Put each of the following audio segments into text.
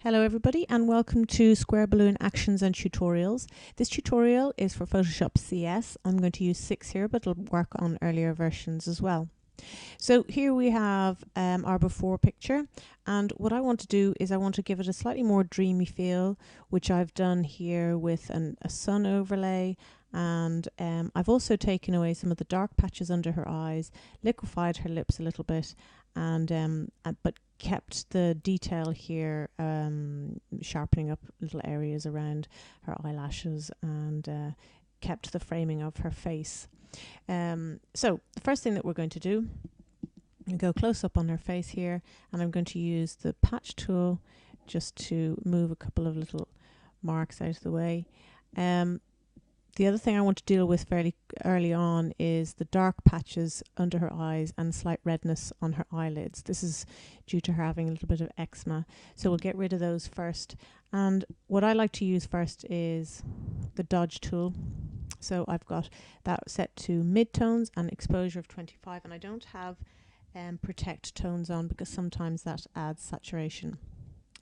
Hello everybody and welcome to Square Balloon Actions and Tutorials. This tutorial is for Photoshop CS. I'm going to use 6 here, but it'll work on earlier versions as well. So here we have our before picture, and what I want to do is I want to give it a slightly more dreamy feel, which I've done here with a sun overlay, and I've also taken away some of the dark patches under her eyes, liquefied her lips a little bit, and but kept the detail here, sharpening up little areas around her eyelashes, and kept the framing of her face. So the first thing that we're going to do, go close up on her face here, and I'm going to use the patch tool just to move a couple of little marks out of the way. The other thing I want to deal with fairly early on is the dark patches under her eyes and slight redness on her eyelids. This is due to her having a little bit of eczema, so we'll get rid of those first. And what I like to use first is the dodge tool. So I've got that set to mid-tones and exposure of 25, and I don't have protect tones on because sometimes that adds saturation.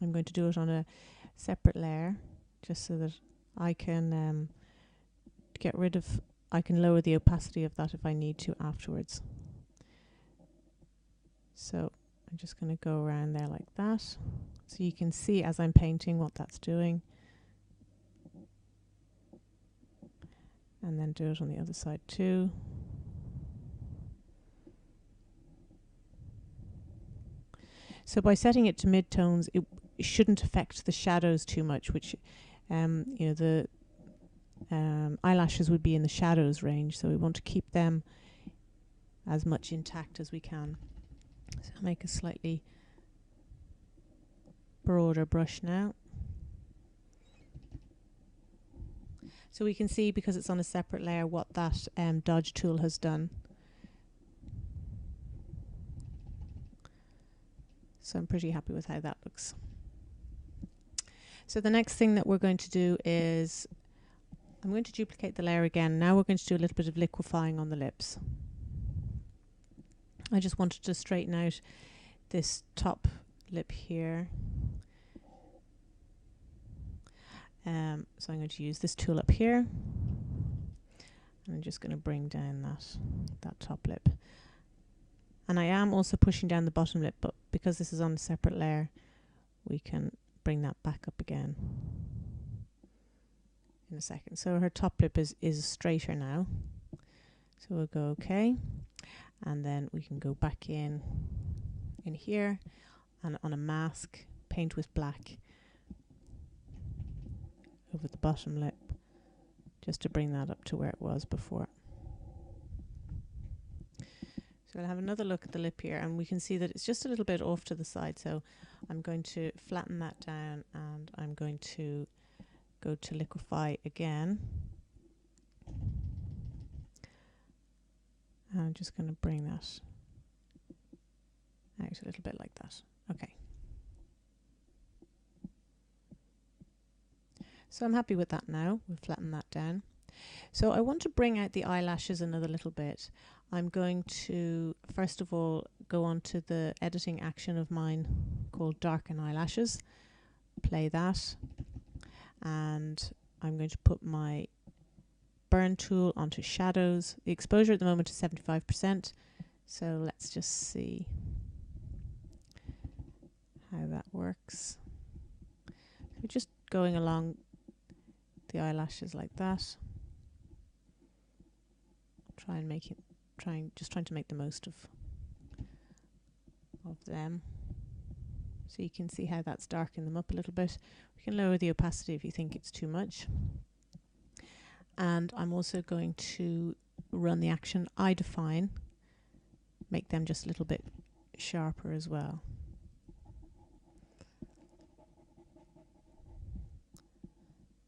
I'm going to do it on a separate layer just so that I can get rid of, I can lower the opacity of that if I need to afterwards. So I'm just going to go around there like that, so you can see as I'm painting what that's doing, and then do it on the other side too. So by setting it to mid-tones, it shouldn't affect the shadows too much, which the eyelashes would be in the shadows range, so we want to keep them as much intact as we can. So I'll make a slightly broader brush now. So we can see, because it's on a separate layer, what that dodge tool has done. So I'm pretty happy with how that looks. So the next thing that we're going to do is I'm going to duplicate the layer again. Now we're going to do a little bit of liquefying on the lips. I just wanted to straighten out this top lip here. So I'm going to use this tool up here, and I'm just going to bring down that top lip. And I am also pushing down the bottom lip, but because this is on a separate layer, we can bring that back up again in a second. So her top lip is straighter now. So we'll go OK, and then we can go back in here, and on a mask, paint with black over the bottom lip, just to bring that up to where it was before. So I'll have another look at the lip here, and we can see that it's just a little bit off to the side, so I'm going to flatten that down, and I'm going to go to liquefy again. And I'm just going to bring that out a little bit like that. Okay. So I'm happy with that now. We've flattened that down. So I want to bring out the eyelashes another little bit. I'm going to, first of all, go on to the editing action of mine called Darken Eyelashes. Play that. And I'm going to put my burn tool onto shadows. The exposure at the moment is 75%. So let's just see how that works. So just going along the eyelashes like that. Just trying to make the most of them. So you can see how that's darkening them up a little bit. We can lower the opacity if you think it's too much. And I'm also going to run the action Eye Define, make them just a little bit sharper as well.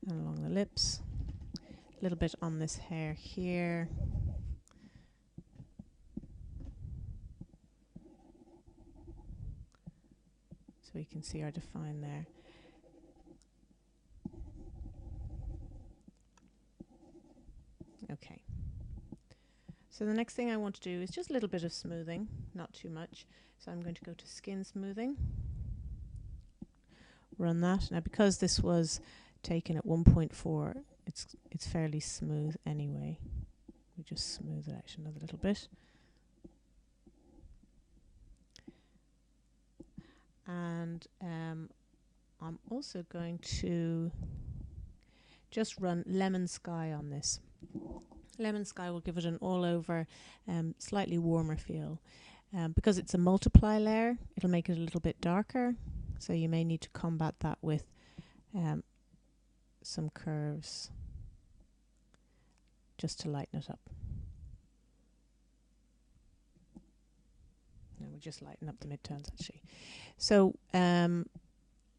And along the lips, a little bit on this hair here. So we can see our define there. Okay. So the next thing I want to do is just a little bit of smoothing, not too much. So I'm going to go to Skin Smoothing, run that. Now because this was taken at 1.4, it's fairly smooth anyway. We just smooth it out another little bit. And I'm also going to just run Lemon Sky on this. Lemon Sky will give it an all over slightly warmer feel. Because it's a multiply layer, it'll make it a little bit darker, so you may need to combat that with some curves just to lighten it up. No, we'll just lighten up the midtones actually. So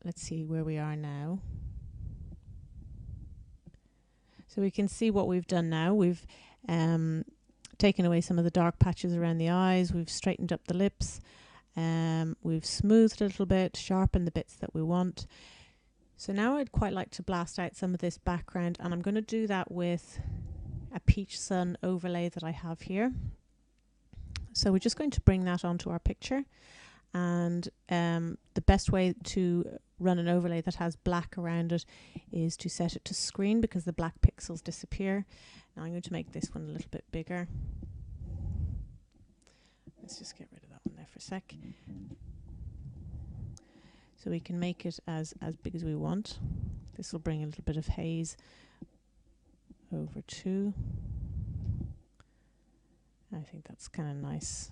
let's see where we are now. So we can see what we've done now. We've taken away some of the dark patches around the eyes. We've straightened up the lips. We've smoothed a little bit, sharpened the bits that we want. So now I'd quite like to blast out some of this background, and I'm going to do that with a peach sun overlay that I have here. So we're just going to bring that onto our picture, and the best way to run an overlay that has black around it is to set it to screen, because the black pixels disappear. Now I'm going to make this one a little bit bigger. Let's just get rid of that one there for a sec. So we can make it as big as we want. This will bring a little bit of haze over too. I think that's kind of nice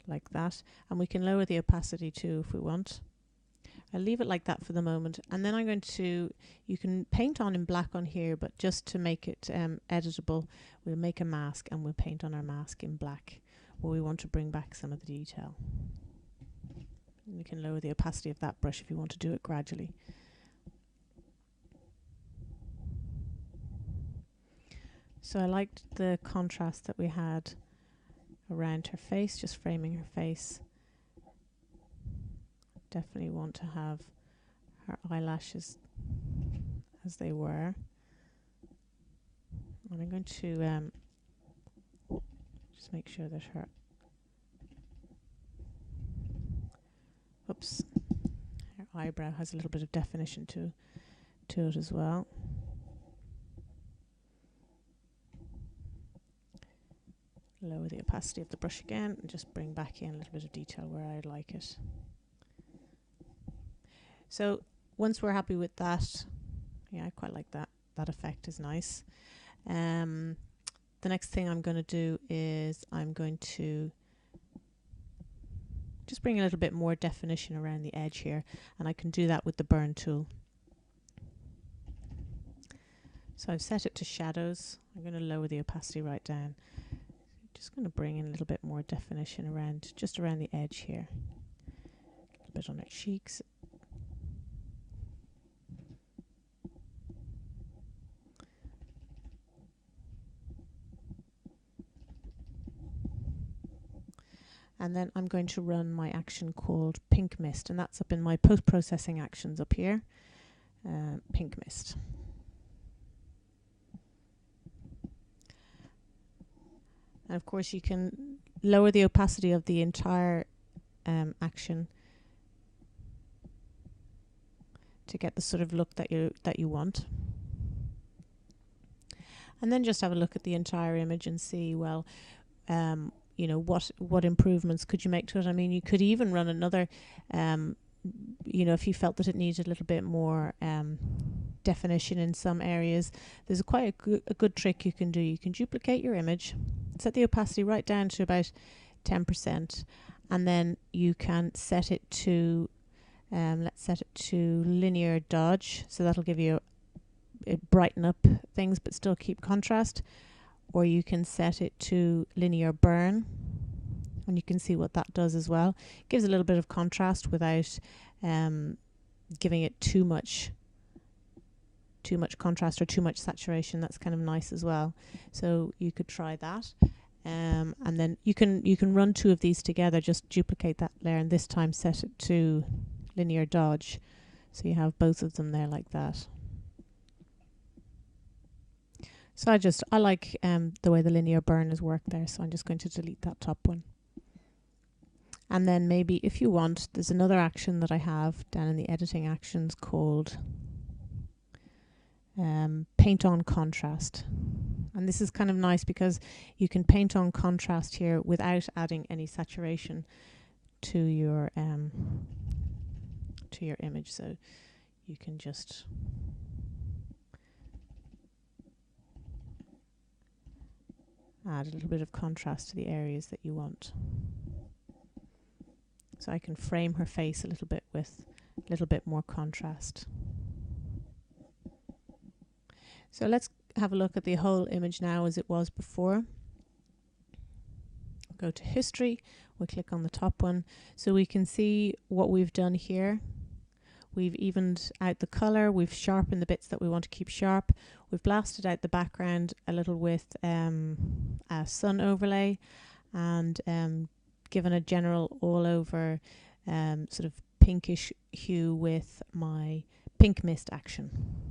like that. And we can lower the opacity too if we want. I'll leave it like that for the moment, and then I'm going to, you can paint on in black on here, but just to make it editable, we'll make a mask and we'll paint on our mask in black where we want to bring back some of the detail. And you can lower the opacity of that brush if you want to do it gradually. So I liked the contrast that we had around her face, just framing her face. Definitely want to have her eyelashes as they were. And I'm going to just make sure that her eyebrow has a little bit of definition to it as well. Lower the opacity of the brush again and just bring back in a little bit of detail where I'd like it. So once we're happy with that, yeah, I quite like that. That effect is nice. The next thing I'm going to do is I'm going to just bring a little bit more definition around the edge here, and I can do that with the burn tool. So I've set it to shadows. I'm going to lower the opacity right down. Just going to bring in a little bit more definition around, just around the edge here. A little bit on her cheeks. And then I'm going to run my action called Pink Mist, and that's up in my post-processing actions up here. Pink Mist. And of course you can lower the opacity of the entire action to get the sort of look that you want. And then just have a look at the entire image and see, well, you know, what improvements could you make to it? I mean, you could even run another, you know, if you felt that it needed a little bit more definition in some areas. There's quite a good trick you can do. You can duplicate your image, set the opacity right down to about 10%, and then you can set it to, let's set it to linear dodge. So that'll give you it brighten up things but still keep contrast. Or you can set it to linear burn, and you can see what that does as well. It gives a little bit of contrast without giving it too much contrast or too much saturation. That's kind of nice as well. So you could try that, and then you can run two of these together. Just duplicate that layer, and this time set it to linear dodge, so you have both of them there like that. So I like the way the linear burn has worked there, so I'm just going to delete that top one. And then maybe if you want, there's another action that I have down in the editing actions called paint on contrast. And this is kind of nice because you can paint on contrast here without adding any saturation to your image. So you can just add a little bit of contrast to the areas that you want. So I can frame her face a little bit with a little bit more contrast. So let's have a look at the whole image now as it was before. Go to history, we'll click on the top one. So we can see what we've done here. We've evened out the color, we've sharpened the bits that we want to keep sharp, we've blasted out the background a little with a sun overlay, and given a general all over sort of pinkish hue with my pink mist action.